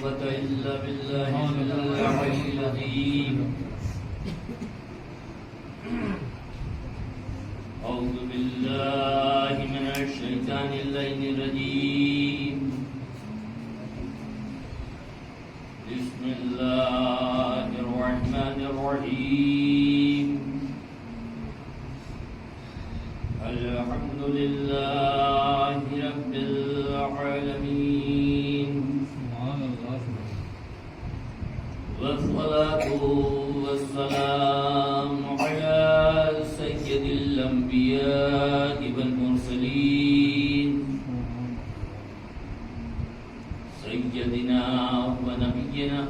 قوة إلا بالله العلي العظيم. أعوذ بالله من الشيطان اللعين الرجيم. بسم الله الرحمن الرحيم. الحمد لله رب العالمين، والصلاة والسلام على سيد الأنبياء والمرسلين، سيدنا ونبينا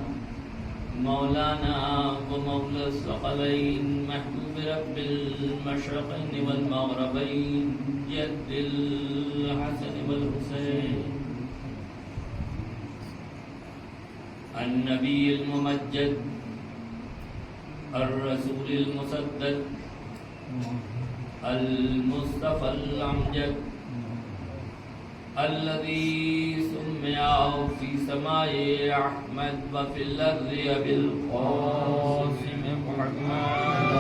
مولانا ومولى الثقلين محبوب رب المشرقين والمغربين جد الحسن والحسين، النبي الممجد الرسول المسدد المصطفى الأمجد الذي سمي في سماء أحمد وفي الأرض أبي القاسم محمد.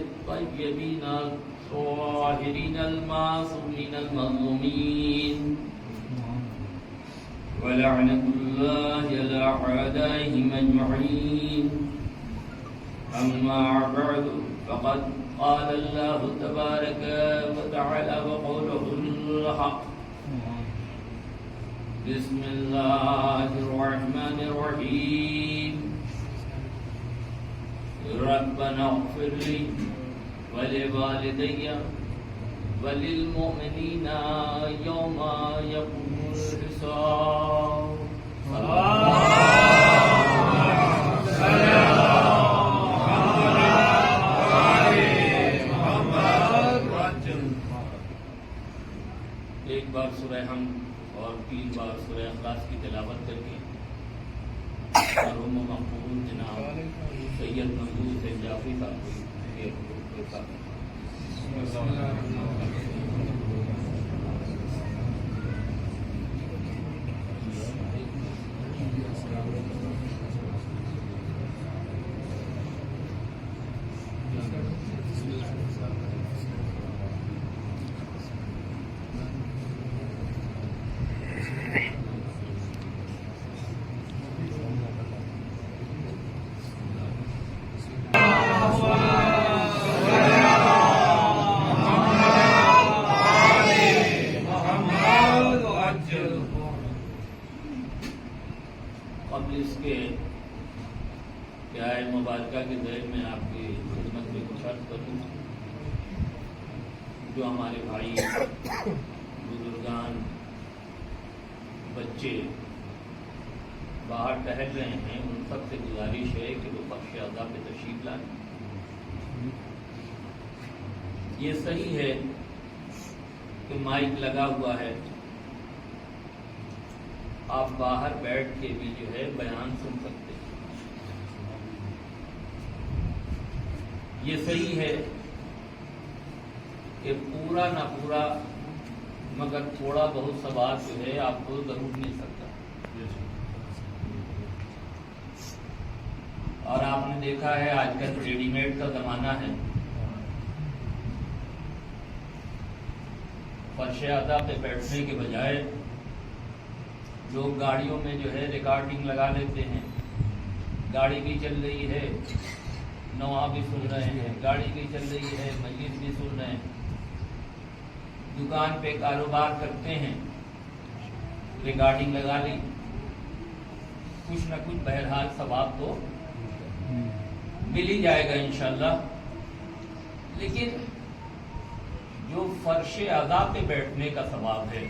الطيبين الطاهرين المعصومين المظلومين، ولعنة الله على أعدائهم أجمعين. أما بعد، فقد قال الله تبارك وتعالى وقوله الحق. بسم الله الرحمن الرحيم. ربنا اغفر لي ولوالدي وللمؤمنين يوم يقوم الحساب. ایک بار سورہ حمد اور 3 بار سورہ اخلاص کی تلاوت کر کے مرحوم مقبول جناب سید محمود حسین جعفری صاحب کو قبل اس کے کہ آئے مبارکہ کے ذیل میں آپ کی خدمت میں کچھ عرض کروں. جو ہمارے بھائی بزرگان بچے باہر ٹہل رہے ہیں، ان سب سے گزارش ہے کہ وہ بخش عطا پہ تشریف لائیں. یہ صحیح ہے کہ مائک لگا ہوا ہے، آپ باہر بیٹھ کے بھی جو ہے بیان سن سکتے ہیں. یہ صحیح ہے کہ پورا نہ پورا مگر تھوڑا بہت ثواب جو ہے آپ کو ضرور مل سکتا ہے. اور آپ نے دیکھا ہے آج کل ریڈی میڈ کا زمانہ ہے. فرش عطا پہ بیٹھنے کے بجائے لوگ گاڑیوں میں جو ہے ریکارڈنگ لگا لیتے ہیں. گاڑی بھی چل رہی ہے، نوا بھی سن رہے ہیں، گاڑی بھی چل رہی ہے، مجلس بھی سن رہے ہیں. دکان پہ کاروبار کرتے ہیں، ریکارڈنگ لگا لی. کچھ نہ کچھ بہرحال ثواب تو مل ہی جائے گا انشاءاللہ. لیکن جو فرش عطا پہ بیٹھنے کا ثواب ہے،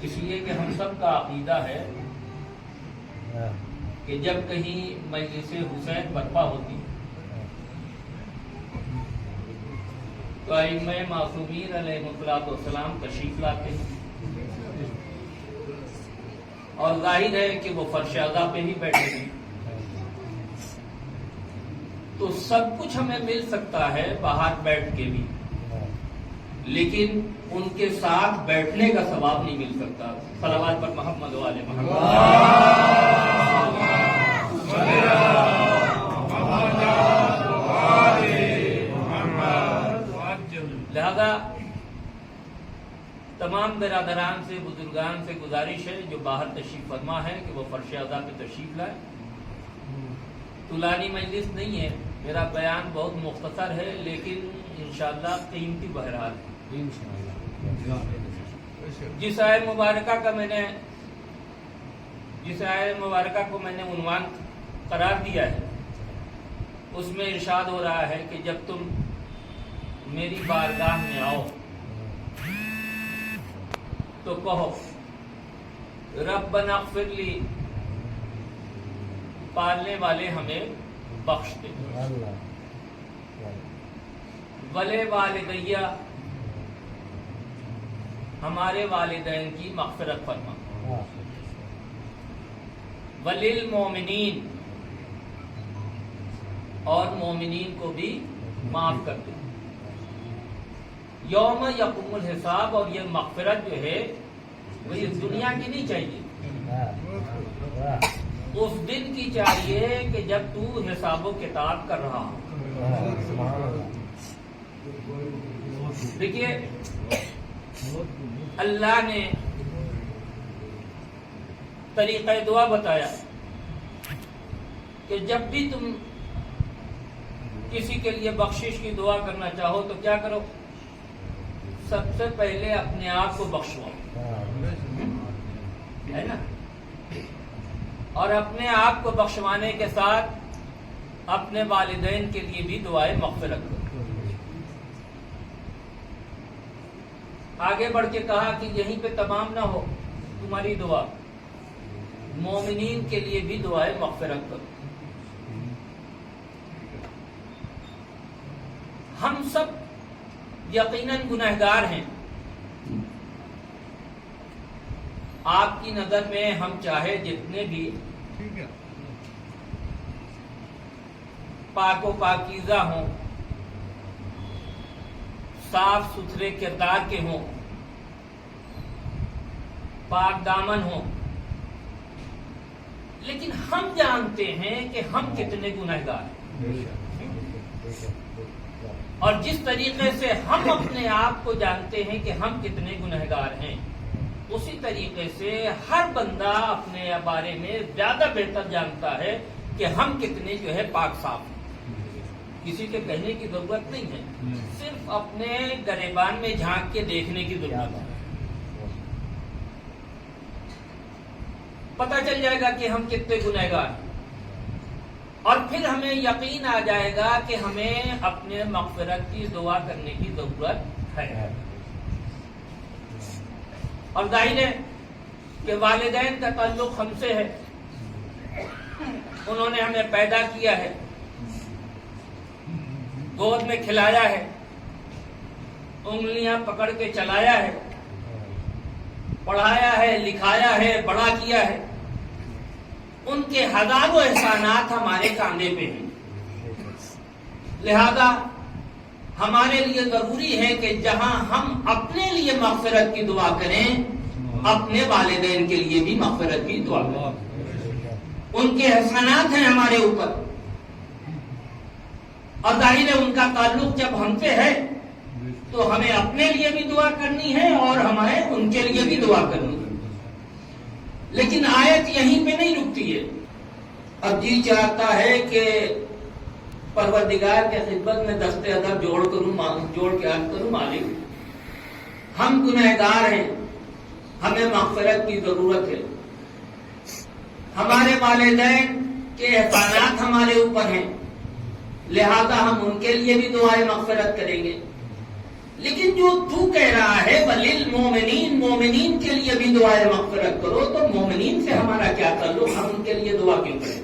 اس لیے کہ ہم سب کا عقیدہ ہے کہ جب کہیں مجلس حسین برپا ہوتی تو ائمہ معصومین علیہ السلام تشریف لاتے ہیں، اور ظاہر ہے کہ وہ فرش عطا پہ ہی بیٹھے ہیں. تو سب کچھ ہمیں مل سکتا ہے باہر بیٹھ کے بھی، لیکن ان کے ساتھ بیٹھنے کا ثواب نہیں مل سکتا۔ صلوات پر محمد و آل محمد۔ لہذا تمام برادران سے، بزرگان سے گزارش ہے جو باہر تشریف فرما ہے کہ وہ فرش اعضاء پہ تشریف لائے۔ طولانی مجلس نہیں ہے، میرا بیان بہت مختصر ہے لیکن انشاءاللہ قیمتی بہرحال ہے۔ جس آیت مبارکہ کو میں نے عنوان قرار دیا ہے، اس میں ارشاد ہو رہا ہے کہ جب تم میری بارگاہ میں آؤ تو کہو ربنا اغفر لی، پالنے والے ہمیں بخش دے، ولی والدیہ، ہمارے والدین کی مغفرت فرما، وللمومنین، اور مومنین کو بھی معاف کر دے، یوم یقوم الحساب۔ اور یہ مغفرت جو ہے وہ اس دنیا کی نہیں چاہیے، اس دن کی چاہیے کہ جب تو حساب و کتاب کر رہا ہو۔ دیکھیے اللہ نے طریقہ دعا بتایا کہ جب بھی تم کسی کے لیے بخشش کی دعا کرنا چاہو تو کیا کرو؟ سب سے پہلے اپنے آپ کو بخشواؤ، ہے نا؟ اور اپنے آپ کو بخشوانے کے ساتھ اپنے والدین کے لیے بھی دعائیں مغفرت کرو۔ آگے بڑھ کے کہا کہ یہیں پہ تمام نہ ہو تمہاری دعا، مومنین کے لیے بھی دعائیں مغفرت کرو۔ ہم سب یقیناً گنہگار ہیں، آپ کی نظر میں ہم چاہے جتنے بھی پاک و پاکیزہ ہوں، صاف ستھرے کردار کے ہوں، پاک دامن ہوں، لیکن ہم جانتے ہیں کہ ہم کتنے گنہگار ہیں، اور جس طریقے سے ہم اپنے آپ کو جانتے ہیں کہ ہم کتنے گنہگار ہیں، اسی طریقے سے ہر بندہ اپنے بارے میں زیادہ بہتر جانتا ہے کہ ہم کتنے جو ہے پاک صاف ہیں۔ کسی کے کہنے کی ضرورت نہیں ہے، صرف اپنے گریبان میں جھانک کے دیکھنے کی ضرورت ہے، پتہ چل جائے گا کہ ہم کتنے گنہگار ہیں، اور پھر ہمیں یقین آ جائے گا کہ ہمیں اپنے مغفرت کی دعا کرنے کی ضرورت ہے۔ اور ظاہر ہے کہ والدین کا تعلق ہم سے ہے، انہوں نے ہمیں پیدا کیا ہے، گود میں کھلایا ہے، انگلیاں پکڑ کے چلایا ہے، پڑھایا ہے، لکھایا ہے، بڑا کیا ہے، ان کے ہزاروں احسانات ہمارے کاندھے پہ ہیں۔ لہذا ہمارے لیے ضروری ہے کہ جہاں ہم اپنے لیے مغفرت کی دعا کریں، اپنے والدین کے لیے بھی مغفرت کی دعا کریں، ان کے احسانات ہیں ہمارے اوپر، اور ظاہر ہے ان کا تعلق جب ہم سے ہے تو ہمیں اپنے لیے بھی دعا کرنی ہے اور ہمیں ان کے لیے بھی دعا کرنی ہے۔ لیکن آیت یہیں پہ نہیں رکتی ہے، اب جی چاہتا ہے کہ پروردگار کے خدمت میں دست ادب جوڑ کے عرض کروں، مالک ہم گنہگار ہیں، ہمیں مغفرت کی ضرورت ہے، ہمارے والدین کے احسانات ہمارے اوپر ہیں، لہذا ہم ان کے لیے بھی دعائیں مغفرت کریں گے۔ لیکن جو تو کہہ رہا ہے وللمومنین، مومنین کے لیے بھی دعائیں مغفرت کرو، تو مومنین سے ہمارا کیا تعلق؟ ہم ان کے لیے دعا کیوں کریں؟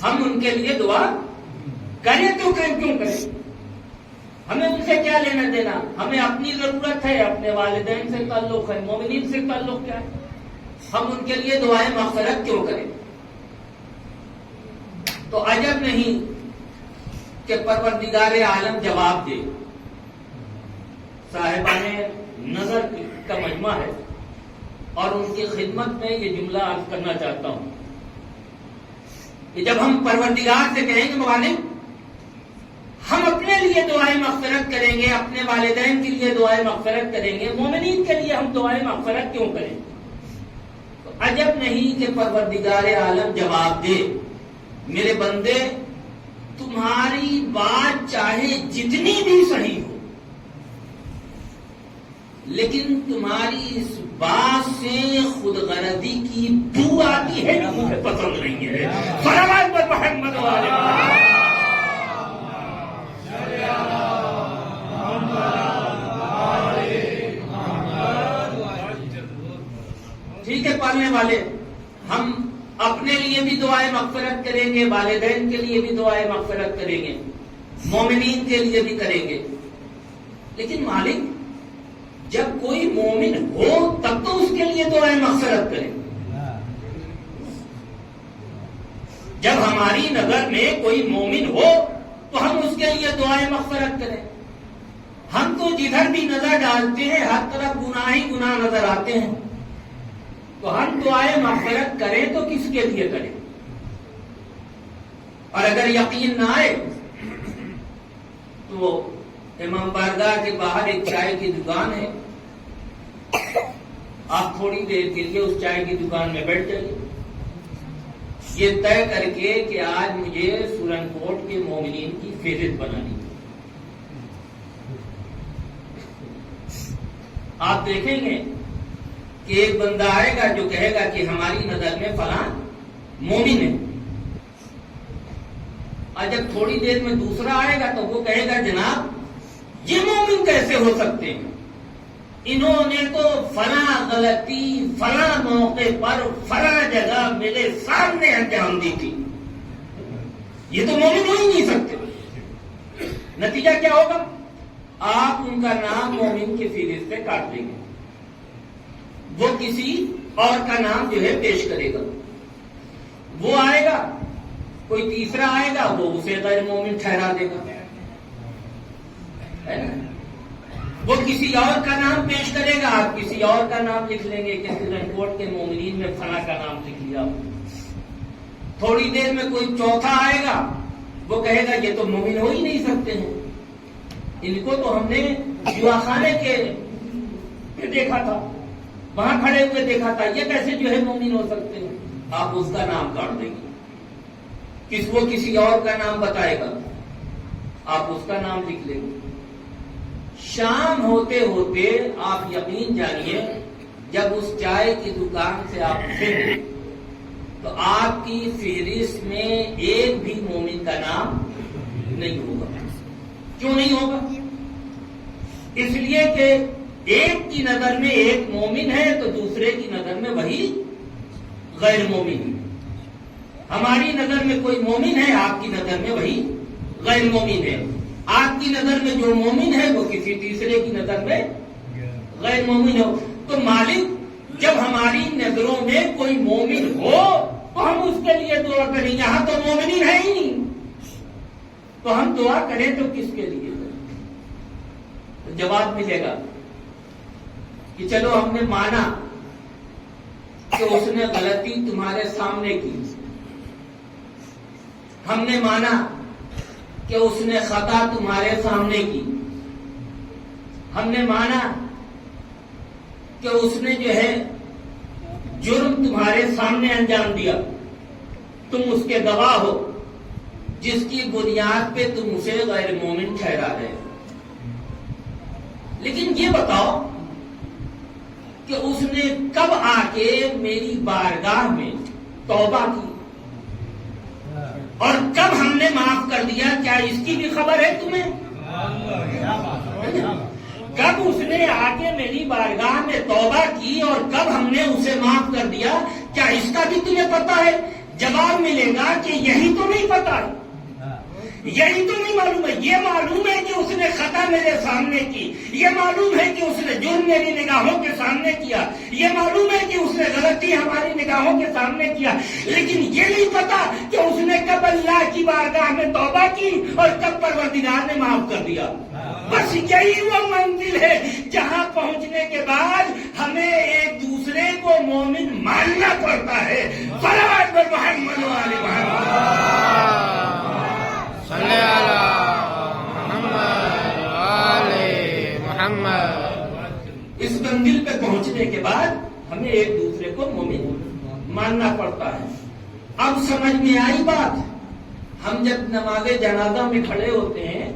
ہم ان کے لیے دعا کریں تو کیوں کریں؟ ہمیں ان سے کیا لینا دینا؟ ہمیں اپنی ضرورت ہے، اپنے والدین سے تعلق ہے، مومنین سے تعلق کیا ہے؟ ہم ان کے لیے دعائیں مغفرت کیوں کریں؟ تو تو عجب نہیں کہ پروردگار عالم جواب دے. صاحبان نظر کا مجمع ہے اور ان کی خدمت میں یہ جملہ عرض کرنا چاہتا ہوں کہ جب ہم پروردگار سے کہیں گے مولانا ہم اپنے لیے دعائیں مغفرت کریں گے, اپنے والدین کے لیے دعائیں مغفرت کریں گے, مومنین کے لیے ہم دعائیں مغفرت کیوں کریں؟ تو عجب نہیں کہ پروردگار عالم جواب دے میرے بندے تمہاری بات چاہے جتنی بھی صحیح ہو لیکن تمہاری اس بات سے خود غرضی کی بو آتی ہے جو مجھے پسند نہیں ہے. صلوات پر محمد والے ٹھیک ہے. پالنے والے ہم اپنے لیے بھی دعائیں مغفرت کریں گے, والدین کے لیے بھی دعائیں مغفرت کریں گے, مومنین کے لیے بھی کریں گے, لیکن مالک جب کوئی مومن ہو تب تو اس کے لیے دعائیں مغفرت کریں. جب ہماری نظر میں کوئی مومن ہو تو ہم اس کے لیے دعائیں مغفرت کریں. ہم تو جدھر بھی نظر ڈالتے ہیں ہر طرف گناہ ہی گناہ نظر آتے ہیں, تو ہم دعائیں مغفرت کریں تو کس کے لیے کریں؟ اور اگر یقین نہ آئے تو امام بارگاہ کے باہر ایک چائے کی دکان ہے, آپ تھوڑی دیر کے لیے اس چائے کی دکان میں بیٹھ جائیے, یہ طے کر کے کہ آج مجھے سورن کوٹ کے مومنین کی فہرست بنانی ہے. آپ دیکھیں گے کہ ایک بندہ آئے گا جو کہے گا کہ ہماری نظر میں فلاں مومن ہے, اور جب تھوڑی دیر میں دوسرا آئے گا تو وہ کہے گا جناب یہ مومن کیسے ہو سکتے ہیں, انہوں نے تو فلاں غلطی فلاں موقع پر فلاں جگہ میرے سامنے انجام دی تھی, یہ تو مومن ہو ہی نہیں سکتے. نتیجہ کیا ہوگا؟ آپ ان کا نام مومن کی فہرست سے کاٹ دیں گے, وہ کسی اور کا نام جو ہے پیش کرے گا, وہ آئے گا کوئی تیسرا آئے گا وہ اسے غیر مومن ٹھہرا دے گا, ہے نا. وہ کسی اور کا نام پیش کرے گا, آپ کسی اور کا نام لکھ لیں گے کہ سورن کوٹ کے مومنین میں فلاں کا نام لکھ لیا. تھوڑی دیر میں کوئی چوتھا آئے گا, وہ کہے گا یہ تو مومن ہو ہی نہیں سکتے ہیں, ان کو تو ہم نے جوا خانے کے دیکھا تھا, وہاں کھڑے ہوئے دیکھا تھا, یہ کیسے جو ہے مومن ہو سکتے ہیں. آپ اس کا نام کاٹ دیں گے, وہ کسی اور کا نام بتائے گا, آپ اس کا نام لکھ لیں گے. شام ہوتے ہوتے آپ یقین جانیے جب اس چائے کی دکان سے آپ پھر تو آپ کی فہرست میں ایک بھی مومن کا نام نہیں ہوگا. کیوں نہیں ہوگا؟ اس لیے کہ ایک کی نظر میں ایک مومن ہے تو دوسرے کی نظر میں وہی غیر مومن ہے. ہماری نظر میں کوئی مومن ہے, آپ کی نظر میں وہی غیر مومن ہے. آپ کی نظر میں جو مومن ہے وہ کسی تیسرے کی نظر میں غیر مومن ہو. تو مالک جب ہماری نظروں میں کوئی مومن ہو تو ہم اس کے لیے دعا کریں. یہاں تو مومنین ہے ہی نہیں, تو ہم دعا کریں تو کس کے لیے کریں؟ تو جواب ملے گا کہ چلو ہم نے مانا کہ اس نے غلطی تمہارے سامنے کی, ہم نے مانا کہ اس نے خطا تمہارے سامنے کی, ہم نے مانا کہ اس نے جو ہے جرم تمہارے سامنے انجام دیا, تم اس کے گواہ ہو, جس کی بنیاد پہ تم اسے غیر مومن ٹھہرا رہے. لیکن یہ بتاؤ کہ اس نے کب آ کے میری بارگاہ میں توبہ کی اور کب ہم نے معاف کر دیا؟ کیا اس کی بھی خبر ہے تمہیں؟ کب اس نے آ کے میری بارگاہ میں توبہ کی اور کب ہم نے اسے معاف کر دیا؟ کیا اس کا بھی تمہیں پتا ہے؟ جواب ملے گا کہ یہی تو نہیں پتا ہے. یہی تو نہیں معلوم ہے. یہ معلوم ہے کہ اس نے خطا میرے سامنے کی, یہ معلوم ہے کہ اس نے جرم میری نگاہوں کے سامنے کیا, یہ معلوم ہے کہ اس نے غلطی ہماری نگاہوں کے سامنے کیا, لیکن یہ نہیں پتا کہ اس نے کب اللہ کی بارگاہ میں توبہ کی اور کب پروردگار نے معاف کر دیا. بس یہی وہ منزل ہے جہاں پہنچنے کے بعد ہمیں ایک دوسرے کو مومن ماننا پڑتا ہے. صلوات پر محمد و آل محمد. صلی اللہ محمد وآل محمد. اس منزل پہ پہنچنے کے بعد ہمیں ایک دوسرے کو مومن ماننا پڑتا ہے. اب سمجھ میں آئی بات. ہم جب نماز جنازہ میں کھڑے ہوتے ہیں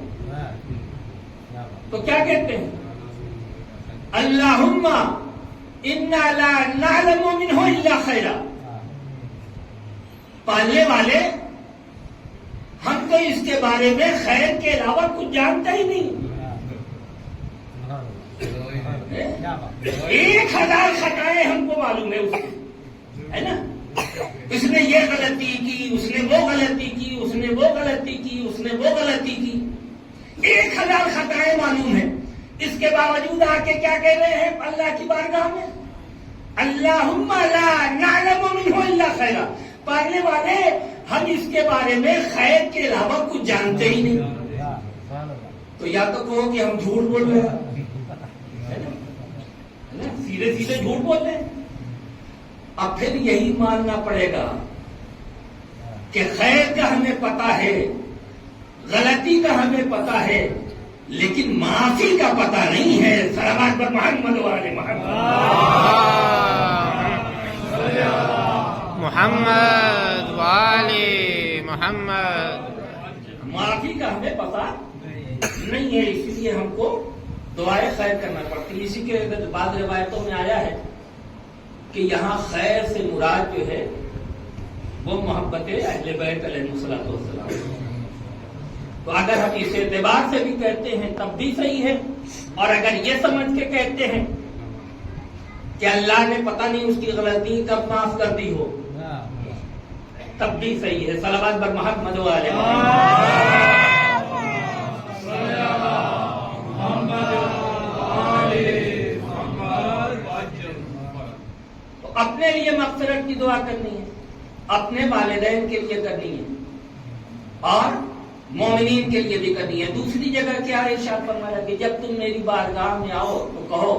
تو کیا کہتے ہیں؟ اللہم انا لا نعلم منہ الا خیرا. پالنے والے ہم تو اس کے بارے میں خیر کے علاوہ کچھ جانتا ہی نہیں. 1000 خطائیں ہم کو معلوم ہے اس کی, ہے نا. اس نے یہ غلطی کی, اس نے وہ غلطی کی, اس نے وہ غلطی کی, اس نے وہ غلطی کی. 1000 خطائیں معلوم ہیں. اس کے باوجود آ کے کیا کہہ رہے ہیں اللہ کی بارگاہ میں؟ اللہم لا نعلم منہ الا خیرا. پڑھنے والے ہم اس کے بارے میں خیر کے علاوہ کچھ جانتے ہی نہیں. تو یا تو کہو کہ ہم جھوٹ بول رہے ہیں, سیدھے سیدھے جھوٹ بول رہے ہیں. اب پھر یہی ماننا پڑے گا کہ خیر کا ہمیں پتا ہے, غلطی کا ہمیں پتا ہے, لیکن معافی کا پتا نہیں ہے. صلوات پر محمد و آل محمد. محمد وآل محمد. معافی کا ہمیں پتا نہیں ہے, اسی لیے ہم کو دعائیں خیر کرنا پڑتی ہے. اسی کے بعد روایتوں میں آیا ہے کہ یہاں خیر سے مراد جو ہے وہ محبت اہل بیت علیہ الصلوۃ والسلام. تو اگر ہم اس اعتبار سے بھی کہتے ہیں تب بھی صحیح ہے, اور اگر یہ سمجھ کے کہتے ہیں کہ اللہ نے پتہ نہیں اس کی غلطی کب معاف کر دی ہو, تب بھی صحیح ہے. صلوات بر محمد و آل محمد. تو اپنے لیے مغفرت کی دعا کرنی ہے, اپنے والدین کے لیے کرنی ہے, اور مومنین کے لیے بھی کرنی ہے. دوسری جگہ کیا ارشاد فرمایا کہ جب تم میری بارگاہ میں آؤ تو کہو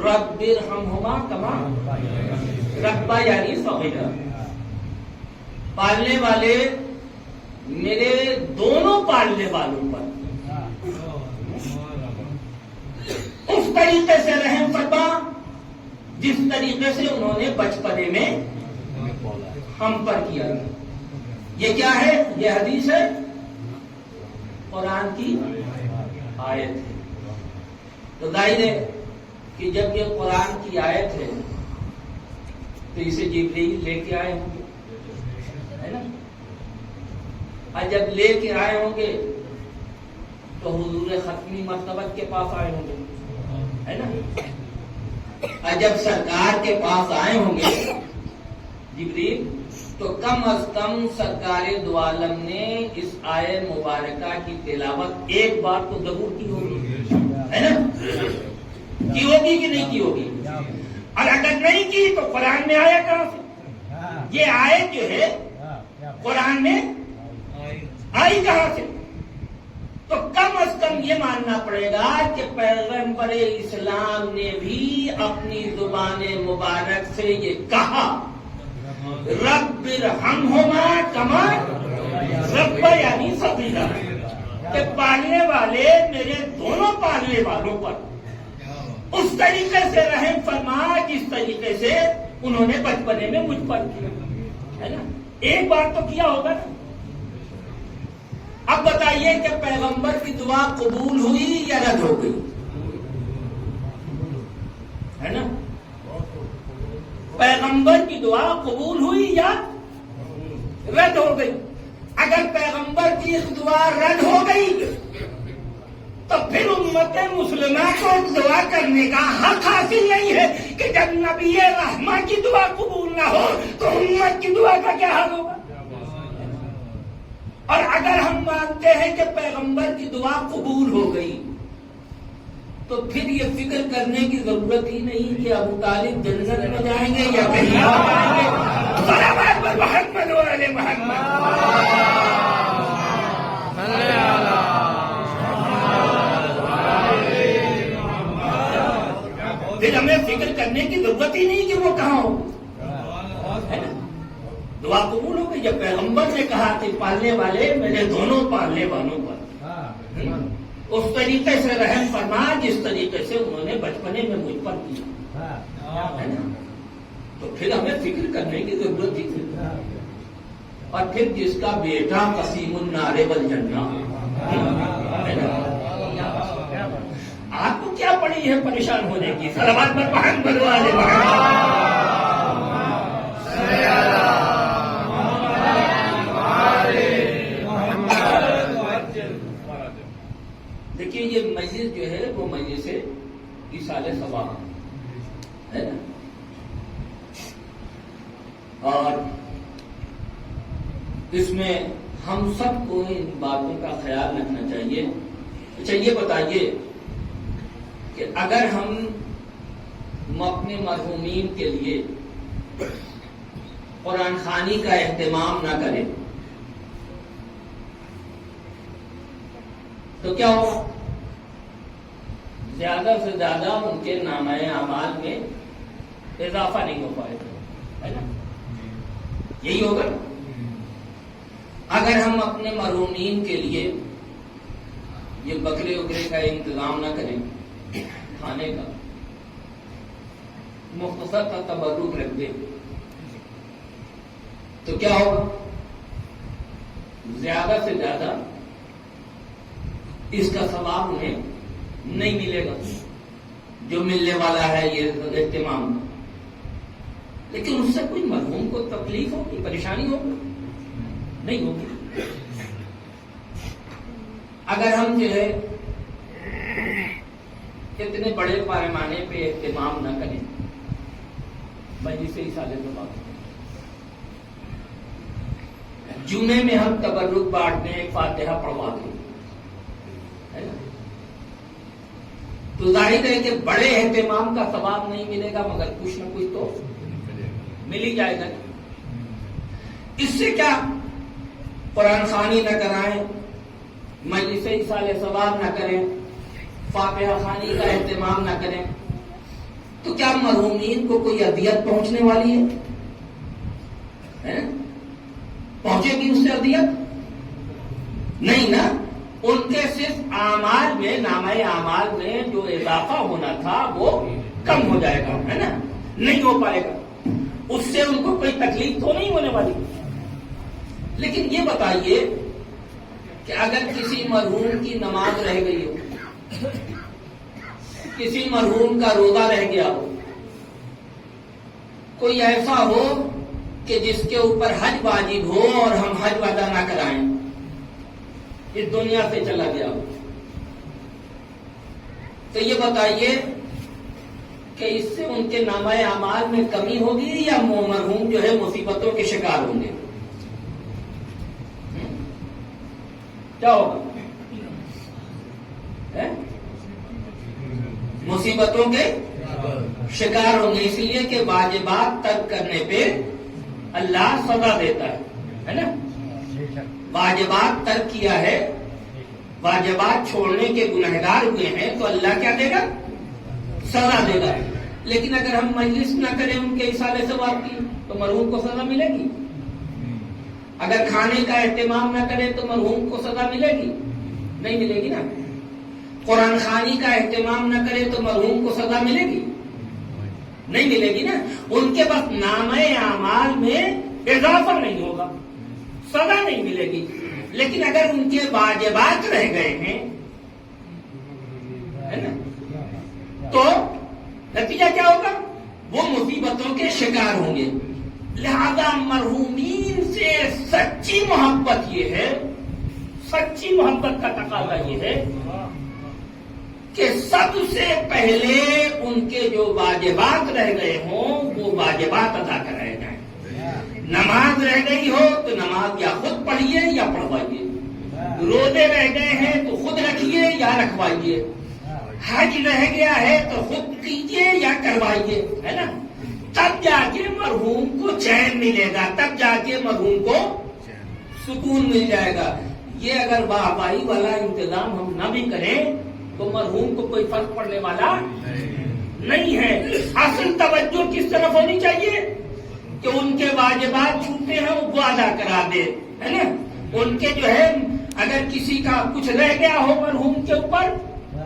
رب ارحمہما کما ربیانی صغیرا. پالنے والے میرے دونوں پالنے والوں پر اس طریقے سے رحم فرما جس طریقے سے انہوں نے بچپنے میں ہم پر کیا. یہ کیا ہے؟ یہ حدیث ہے, قرآن کی آیت ہے. تو ظاہر ہے کہ جب یہ قرآن کی آیت ہے تو اسے جبرائیل لے کے آئے ہوں گے, ہے نا. اور جب لے کے آئے ہوں گے تو حضور ختمی مرتبت کے پاس آئے ہوں گے, ہے نا. اور جب سرکار کے پاس آئے ہوں گے جبرائیل, تو کم از کم سرکار دو عالم نے اس آیت مبارکہ کی تلاوت ایک بار تو ضرور کی ہوگی, ہے نا. کی ہوگی کہ نہیں کی ہوگی؟ اور اگر نہیں کی تو قرآن میں آیا کہاں سے؟ یہ آیت جو ہے قرآن میں آئی کہاں سے؟ تو کم از کم یہ ماننا پڑے گا کہ پیغمبر اسلام نے بھی اپنی زبان مبارک سے یہ کہا رب ارحمہما کما ربیانی صغیرا, کہ پالنے والے میرے دونوں پالنے والوں پر اس طریقے سے رحم فرما جس طریقے سے انہوں نے بچپنے میں مجھ پر کیا, ہے نا. ایک بار تو کیا ہوگا نا. اب بتائیے کہ پیغمبر کی دعا قبول ہوئی یا رد ہو گئی؟ ہے نا. پیغمبر کی دعا قبول ہوئی یا رد ہو گئی؟ اگر پیغمبر کی دعا رد ہو گئی تو پھر امت مسلمہ کو دعا کرنے کا حق حاصل نہیں ہے کہ جب نبی رحمہ کی دعا قبول نہ ہو تو امت کی دعا کا کیا حال ہوگا؟ اور اگر ہم مانتے ہیں کہ پیغمبر کی دعا قبول ہو گئی تو پھر یہ فکر کرنے کی ضرورت ہی نہیں کہ ابو طالب جنت میں جائیں گے یا کہیں اور جائیں گے. صلوات پر محمد و علی محمد. پھر ہمیں فکر کرنے کی ضرورت ہی نہیں کہ وہ کہاں ہو. ہے نا؟ دعا قبول ہو گئی. جب پیغمبر نے کہا کہ پالنے والے میرے دونوں پالنے والوں پر اس طریقے سے رحم فرما جس طریقے سے انہوں نے بچپنے میں مجھ پر کیا، ہے نا، تو پھر ہمیں فکر کرنے کی ضرورت ہی نہیں. اور پھر جس کا بیٹا قسیم النار والجنہ، ہے نا، آپ کو کیا پڑی ہے پریشان ہونے کی. صلوات پر محمد و آل محمد. دیکھیے یہ مجلس جو ہے وہ مجلس ایصال ثواب ہے نا، اور اس میں ہم سب کو ان باتوں کا خیال رکھنا چاہیے. اچھا یہ بتائیے کہ اگر ہم اپنے مرحومین کے لیے قرآن خوانی کا اہتمام نہ کریں تو کیا ہوگا؟ زیادہ سے زیادہ ان کے نامہ اعمال میں اضافہ نہیں ہو پائے گا، ہے نا، یہی ہوگا. اگر ہم اپنے مرحومین کے لیے یہ بکرے وکرے کا انتظام نہ کریں، کھانے کا مختصر کا تبرک رکھ دیں تو کیا ہوگا؟ زیادہ سے زیادہ اس کا ثواب انہیں نہیں ملے گا جو ملنے والا ہے یہ اہتمام. لیکن اس سے کوئی مرحوم کو تکلیف ہوگی، پریشانی ہوگی؟ نہیں ہوگی. اگر ہم جو ہے اتنے بڑے پیمانے پہ اہتمام نہ کریں، مجلس ایصال ثواب، جمعے میں ہم تبرک بانٹ دیں، ایک فاتحہ پڑھوا دیں، ہے نا، تو ظاہر ہے کہ بڑے اہتمام کا ثواب نہیں ملے گا مگر کچھ نہ کچھ تو مل ہی جائے گا. اس سے کیا قرآن خوانی نہ کرائیں، مجلس ایصال ثواب نہ کریں، فاتحہ خوانی کا اہتمام نہ کریں تو کیا مرحومین کو کوئی اذیت پہنچنے والی ہے؟ پہنچے گی اس سے اذیت؟ نہیں نا. ان کے صرف اعمال میں، نامہ اعمال میں جو اضافہ ہونا تھا وہ کم ہو جائے گا، ہے نا، نہیں ہو پائے گا. اس سے ان کو کوئی تکلیف تو نہیں ہونے والی. لیکن یہ بتائیے کہ اگر کسی مرحوم کی نماز رہ گئی ہو، کسی مرحوم کا روزہ رہ گیا ہو، کوئی ایسا ہو کہ جس کے اوپر حج واجب ہو اور ہم حج ادا نہ کرائیں، اس دنیا سے چلا گیا ہو، تو یہ بتائیے کہ اس سے ان کے نامہ اعمال میں کمی ہوگی یا مرحوم جو ہے مصیبتوں کے شکار ہوں گے؟ کیا ہوگا؟ مصیبتوں کے شکار ہوں گے، اس لیے کہ واجبات ترک کرنے پہ اللہ سزا دیتا ہے نا. واجبات ترک کیا ہے، واجبات چھوڑنے کے گنہگار ہوئے ہیں تو اللہ کیا دے گا؟ سزا دے گا. لیکن اگر ہم مجلس نہ کریں ان کے ایصال ثواب کی تو مرحوم کو سزا ملے گی. اگر کھانے کا اہتمام نہ کریں تو مرحوم کو سزا ملے گی؟ نہیں ملے گی نا. قرآن خوانی کا اہتمام نہ کرے تو مرحوم کو سزا ملے گی؟ نہیں ملے گی نا. ان کے بس نامہ اعمال میں اضافہ نہیں ہوگا، سزا نہیں ملے گی. لیکن اگر ان کے واجبات رہ گئے ہیں، ہے نا، تو نتیجہ کیا ہوگا؟ وہ مصیبتوں کے شکار ہوں گے. لہذا مرحومین سے سچی محبت یہ ہے، سچی محبت کا تقاضا یہ ہے کہ سب سے پہلے ان کے جو واجبات رہ گئے ہوں وہ واجبات ادا کرائے جائیں. نماز رہ گئی ہو تو نماز یا خود پڑھیے یا پڑھوائیے. روزے رہ گئے ہیں تو خود رکھیے یا رکھوائیے، حج رہ گیا ہے تو خود کیجیے یا کروائیے، ہے نا؟ تب جا کے مرحوم کو چین ملے گا، تب جا کے مرحوم کو سکون مل جائے گا۔ یہ اگر واہواہی والا انتظام ہم نہ بھی کریں تو مرحوم کو کوئی فرق پڑنے والا نہیں ہے۔ اصل توجہ کس طرف ہونی چاہیے کہ ان کے واجبات چھوٹے ہیں وہ ادا کرا دے، ہے نا؟ ان کے جو ہے اگر کسی کا کچھ رہ گیا ہو مرحوم کے اوپر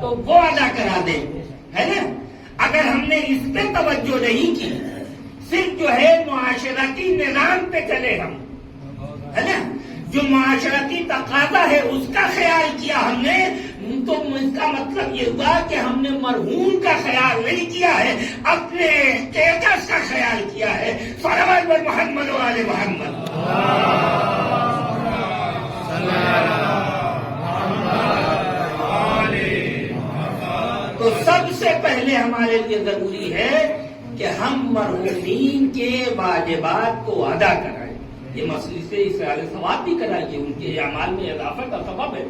تو وہ ادا کرا دے، ہے نا؟ اگر ہم نے اس پہ توجہ نہیں کی، صرف جو ہے معاشرتی نظام پہ چلے ہم، ہے نا؟ جو معاشرتی تقاضا ہے اس کا خیال کیا ہم نے، تو اس کا مطلب یہ ہوا کہ ہم نے مرحوم کا خیال نہیں کیا ہے، اپنے اسٹیٹس کا خیال کیا ہے۔ صلوات بر محمد و آل محمد۔ تو سب سے پہلے ہمارے لیے ضروری ہے کہ ہم مرحومین کے واجبات کو ادا کرائیں۔ یہ مسئلے سے اصلاح ثواب بھی کرائیے، ان کے اعمال میں اضافہ کا سبب ہے۔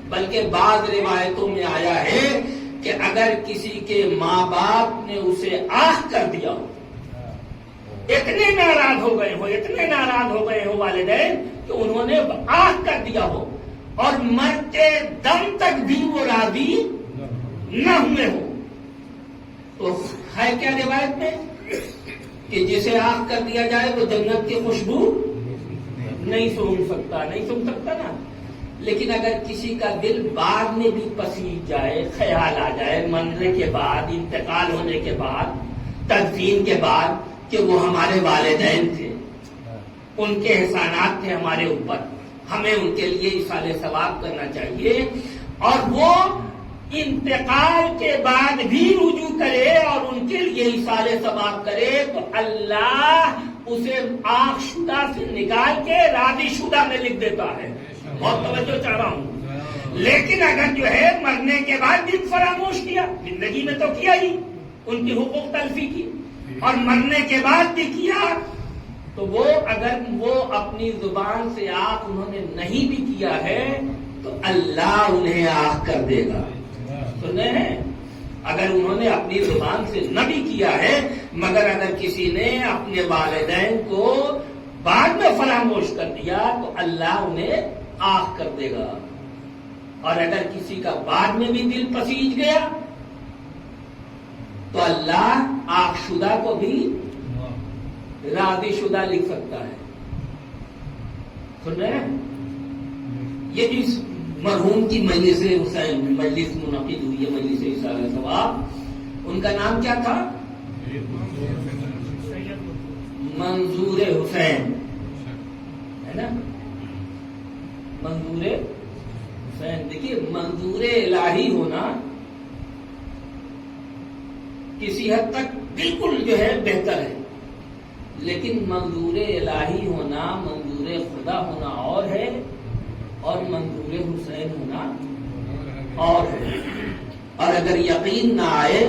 بلکہ بعض روایتوں میں آیا ہے کہ اگر کسی کے ماں باپ نے اسے آہ کر دیا ہو، اتنے ناراض ہو گئے ہو والدین کہ انہوں نے آہ کر دیا ہو اور مرتے دم تک بھی وہ راضی نہ ہوئے ہو، تو ہے کیا روایت میں کہ جسے آہ کر دیا جائے وہ جنت کی خوشبو نہیں سن سکتا نا۔ لیکن اگر کسی کا دل بعد میں بھی پسیج جائے، خیال آ جائے مرنے کے بعد، انتقال ہونے کے بعد، تدفین کے بعد کہ وہ ہمارے والدین تھے، ان کے احسانات تھے ہمارے اوپر، ہمیں ان کے لیے ایصال ثواب کرنا چاہیے، اور وہ انتقال کے بعد بھی رجوع کرے اور ان کے لیے ایصال ثواب کرے، تو اللہ اسے آنکھ شدہ سے نکال کے راضی شدہ میں لکھ دیتا ہے۔ بہت توجہ چاہ رہا ہوں۔ لیکن اگر جو ہے مرنے کے بعد بھی فراموش کیا، زندگی میں تو کیا ہی، ان کی حقوق تلفی کی، اور مرنے کے بعد بھی کیا، تو وہ اگر وہ اپنی زبان سے آنکھ انہوں نے نہیں بھی کیا ہے تو اللہ انہیں آنکھ کر دے گا۔ سنے ہیں؟ اگر انہوں نے اپنی زبان سے نہ بھی کیا ہے، مگر اگر کسی نے اپنے والدین کو بعد میں فراموش کر دیا تو اللہ انہیں آنکھ کر دے گا۔ اور اگر کسی کا بعد میں بھی دل پسیج گیا تو اللہ آنکھ شدہ کو بھی راضی شدہ لکھ سکتا ہے۔ سن رہے ہیں؟ یہ جس مرحوم کی مجلس حسین مجلس منعقد ہوئی ہے، مجلس ایصال ثواب، ان کا نام کیا تھا؟ منظور حسین، ہے نا؟ منظور حسین۔ دیکھیے منظور الہی ہونا کسی حد تک بالکل جو ہے بہتر ہے، لیکن منظور الہی ہونا، منظور خدا ہونا اور ہے، اور منظور حسین ہونا اور ہے۔ اور اگر یقین نہ آئے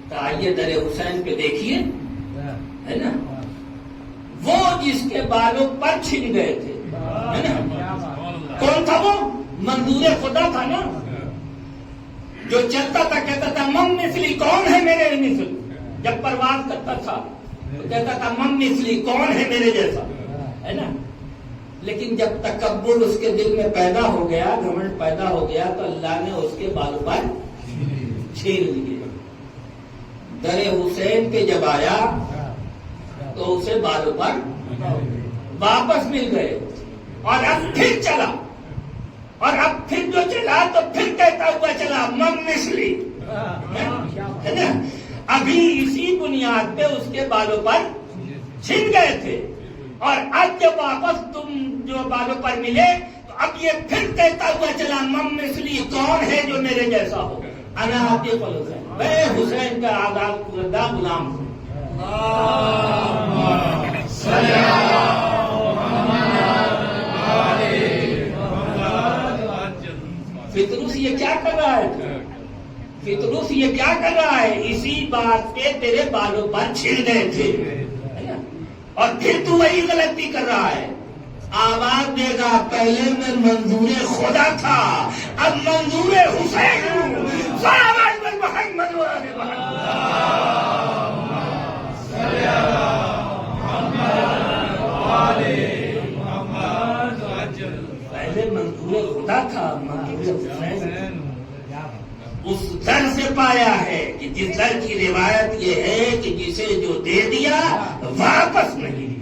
تو آئیے در حسین پہ دیکھیے، ہے نا؟ وہ جس کے بالوں پر چھن گئے تھے، ہے نا؟ کون تھا وہ؟ منظور خدا تھا نا، جو چلتا تھا کہتا تھا مم مثلی کون ہے میرے مثل، جب پرواز کرتا تھا تو کہتا تھا مم مثلی کون ہے میرے جیسا، ہے نا؟ لیکن جب تکبر اس کے دل میں پیدا ہو گیا، گھمنڈ پیدا ہو گیا، تو اللہ نے اس کے بالوں پر چھین لیے۔ در حسین پہ جب آیا تو اسے بالوں پر واپس مل گئے، اور اب پھر چلا، اور اب پھر جو چلا تو پھر کہتا ہوا چلا مم مثلی، ہے نا؟ ابھی اسی بنیاد پہ اس کے بالوں پر چھن گئے تھے، اور اب جب واپس تم جو بالوں پر ملے تو اب یہ پھر کہتا ہوا چلا مم مثلی کون ہے جو میرے جیسا ہو، انا عتیق الحسین، میں حسین کا آزاد کردہ غلام ہوں۔ فطروس یہ کیا کر رہا ہے؟ فطروس یہ کیا کر رہا ہے؟ اسی بات پہ تیرے بالوں پر چھل گئے تھے، اور پھر تو وہی غلطی کر رہا ہے، آواز دے گا پہلے میں منظور خدا تھا، اب منظور حسین ہوں۔ صلوات محمد و آل محمد۔ پہلے منظور خدا تھا، منظور حسین اس در سے پایا ہے کہ جس در کی روایت یہ ہے کہ جسے جو دے دیا واپس نہیں لیا۔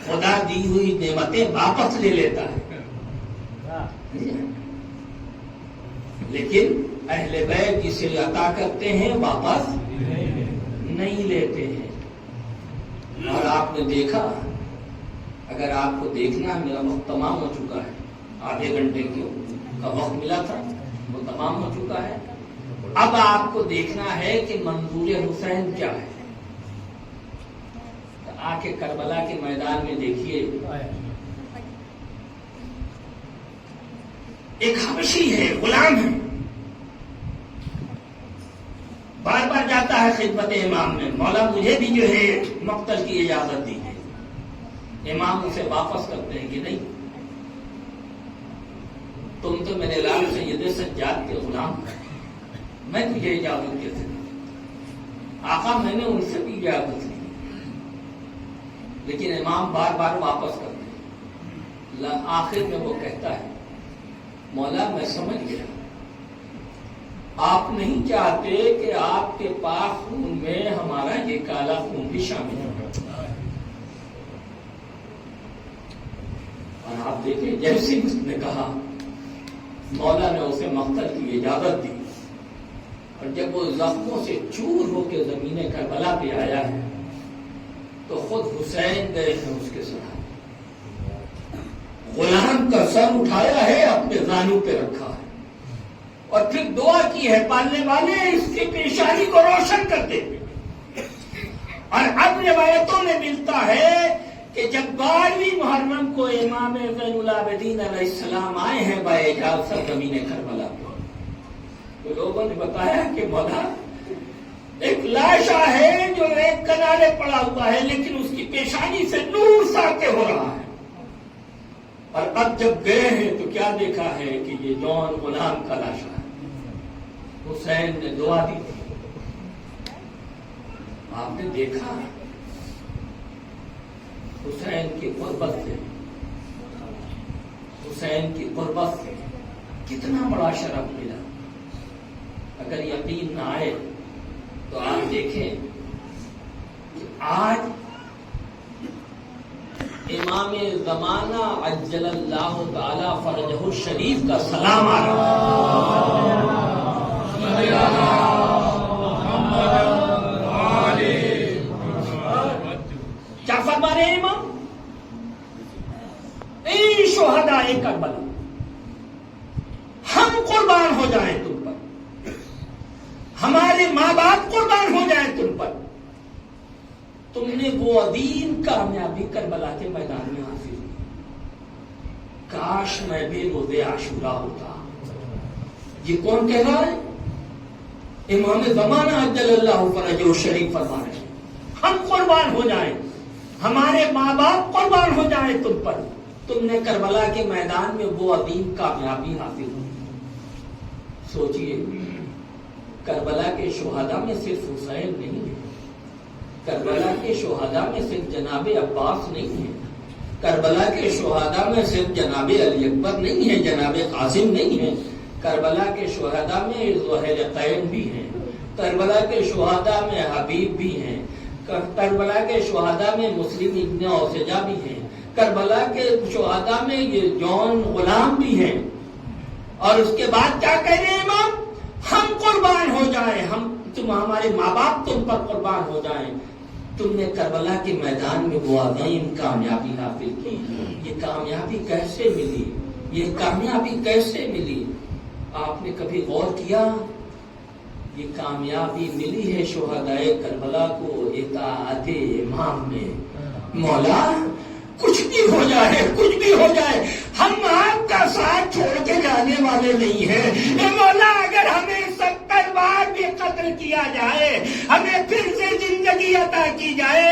خدا دی ہوئی نعمتیں واپس لے لیتا ہے، لیکن اہل بیت جسے عطا کرتے ہیں واپس نہیں لیتے ہیں۔ اور آپ نے دیکھا، اگر آپ کو دیکھنا ہے، میرا وقت تمام ہو چکا ہے، آدھے گھنٹے کا وقت ملا تھا وہ تمام ہو چکا ہے۔ اب آپ کو دیکھنا ہے کہ منظور حسین کیا ہے۔ آ کے کربلا کے میدان میں دیکھیے، ایک حبشی ہے، غلام ہے، بار بار جاتا ہے خدمت امام میں، مولا مجھے بھی جو ہے مقتل کی اجازت دیجیے۔ امام اسے واپس کرتے ہیں کہ نہیں، تم تو میرے لال سید سجاد کے غلام ہو، میں تجھے اجازت کیسے دوں؟ آقا میں نے ان سے بھی اجازت لی، لیکن امام بار بار واپس کرتے ہیں۔ آخر میں وہ کہتا ہے مولا میں سمجھ گیا، آپ نہیں چاہتے کہ آپ کے پاک خون میں ہمارا یہ کالا خون بھی شامل ہو۔ اور آپ دیکھیں جیسے اس نے کہا مولا نے اسے مقتل کی اجازت دی، اور جب وہ زخموں سے چور ہو کے زمین کربلا پہ آیا ہے تو خود حسین گئے ہیں اس کے ساتھ، غلام کا سر اٹھایا ہے، اپنے زانو پہ رکھا ہے، اور پھر دعا کی ہے پالنے والے اس کی پیشانی کو روشن کر دے۔ اور اب روایتوں میں ملتا ہے کہ جب 12ویں محرم کو امام زین العابدین علیہ السلام آئے ہیں باعجازت زمین کربلا پہ، تو لوگوں نے بتایا کہ مولا ایک لاشا ہے جو ایک کنارے پڑا ہوا ہے، لیکن اس کی پیشانی سے نور ساطع ہو رہا ہے۔ اور اب جب گئے ہیں تو کیا دیکھا ہے کہ یہ جون غلام کا لاشا ہے۔ حسین نے دعا دی تھی، آپ نے دیکھا حسین کی قربت سے، حسین کی قربت سے کتنا بڑا شرف ملا۔ اگر یقین نہ آئے تو آپ دیکھیں کہ آج امام زمانہ عجل اللہ تعالی فرجہ الشریف کا سلام آ رہا ہے۔ کیا فرما رہے ہیں امام؟ اے شہداء کربلا، ہم قربان ہو جائیں تم پر، ہمارے ماں باپ قربان ہو جائیں تم پر، تم نے وہ عظیم کامیابی کربلا کے میدان میں حاصل کی، کاش میں بھی روز عاشورہ ہوتا۔ یہ کون کہہ رہا ہے؟ امام زمانہ عجل اللہ فرجہ الشریف فرما رہے ہیں ہم قربان ہو جائیں، ہمارے ماں باپ قربان ہو جائیں تم پر، تم نے کربلا کے میدان میں وہ عظیم کامیابی حاصل کی۔ سوچئے کربلا کے شہداء میں صرف حسین نہیں ہے، کربلا کے شہداء میں صرف جناب عباس نہیں ہے، کربلا کے شہداء میں صرف جناب علی اکبر نہیں ہے، جناب قاسم نہیں ہے، کربلا کے شہداء میں ذوالقرنین بھی ہیں، کربلا کے شہداء میں حبیب بھی ہیں، کربلا کے شہداء میں مسلم ابن اوسجہ بھی ہیں، کربلا کے شہداء میں یہ جون غلام بھی ہیں۔ اور اس کے بعد کیا کہہ رہے ہیں امام؟ ہم قربان ہو جائیں، تم ہمارے ماں باپ تم پر قربان ہو جائیں، تم نے کربلا کے میدان میں وہ عظیم کامیابی حاصل کی۔ یہ کامیابی کیسے ملی؟ یہ کامیابی کیسے ملی؟ آپ نے کبھی غور کیا؟ یہ کامیابی ملی ہے شہداء کربلا کو اطاعت امام میں۔ مولا کچھ بھی ہو جائے، کچھ بھی ہو جائے، ہم آپ کا ساتھ چھوڑ کے جانے والے نہیں ہیں۔ اے مولا اگر ہمیں 70 بار بھی قتل کیا جائے، ہمیں پھر سے زندگی عطا کی جائے،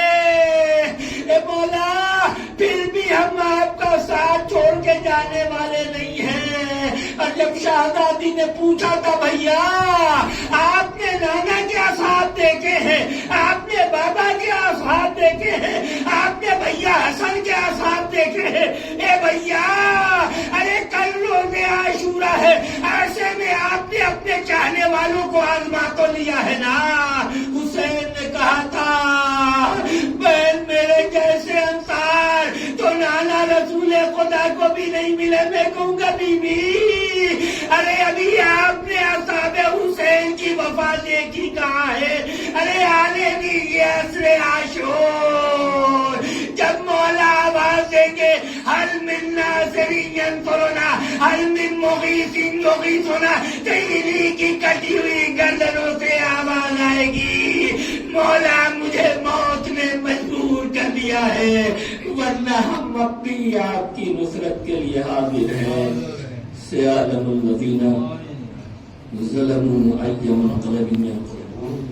اے مولا پھر بھی ہم آپ کا ساتھ چھوڑ کے جانے والے نہیں ہیں. اور جب شہزادی نے پوچھا تھا بھیا آپ نے نانا کے اصحاب دیکھے ہیں, آپ نے بابا کے اصحاب دیکھے ہیں, آپ نے بھیا حسن کے اصحاب دیکھے ہیں, اے بھیا ارے کل روز عاشورہ ہے, ایسے میں آپ نے اپنے چاہنے والوں کو آزما تو لیا ہے نا. حسین نے کہا تھا بہن میرے جیسے انصار تو نانا رسول خدا کو بھی نہیں ملے, میں کہوں گا بی بی ارے ابھی آپ نے اصحاب حسین کی وفا دیکھی کہاں ہے. ارے آنے دیجیے عصر عاشور, جب مولا آواز دیں گے حل من ناصر ینصرنا حل من مغیث یغیثنا, تیری کی کٹی ہوئی گردنوں سے آواز آئے گی مولا مجھے موت نے مجبور کر دیا ہے, ورنہ ہم اپنی آپ کی نصرت کے لیے حاضر ہیں. سیعلم الذین ظلموا ای منقلب ینقلبون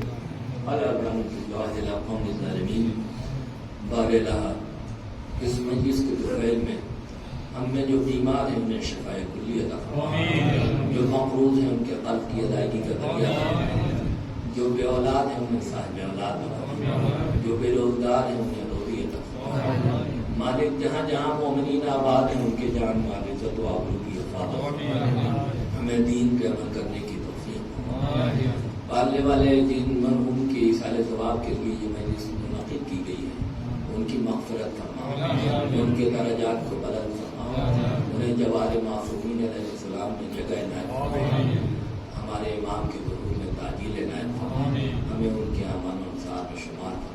علی رحمۃ اللہ علی قوم الظالمین. باراللہ اس مجلس کے دوپہر میں ہم میں جو بیمار ہیں انہیں شفاء کلی عطا فرما, جو مقروض ہیں ان کے قلب کی ادائیگی کا ذریعہ فرما, جو بے اولاد ہیں انہیں صاحب اولاد بنا, جو بے روزگار ہیں انہیں روزی عطا فرما. مالک جہاں جہاں مومنین آباد ہیں ان کے جان مال عزت و آبرو کی حفاظت فرما, ہمیں دین پہ عمل کرنے کی توفیق فرما. پالنے والے دین مرحوم کی سال ثواب کے لیے یہ مجلس منعقد کی گئی ہے, ان کی مغفرت فرما, ان کے درجات کو بلند فرما, انہیں جوار معصومین علیہ السلام میں جگہ عنایت فرما, ہمارے امام کے ظہور میں تعجیل عنایت فرما, ہمیں ان کے امان و انصار میں شمار فرما.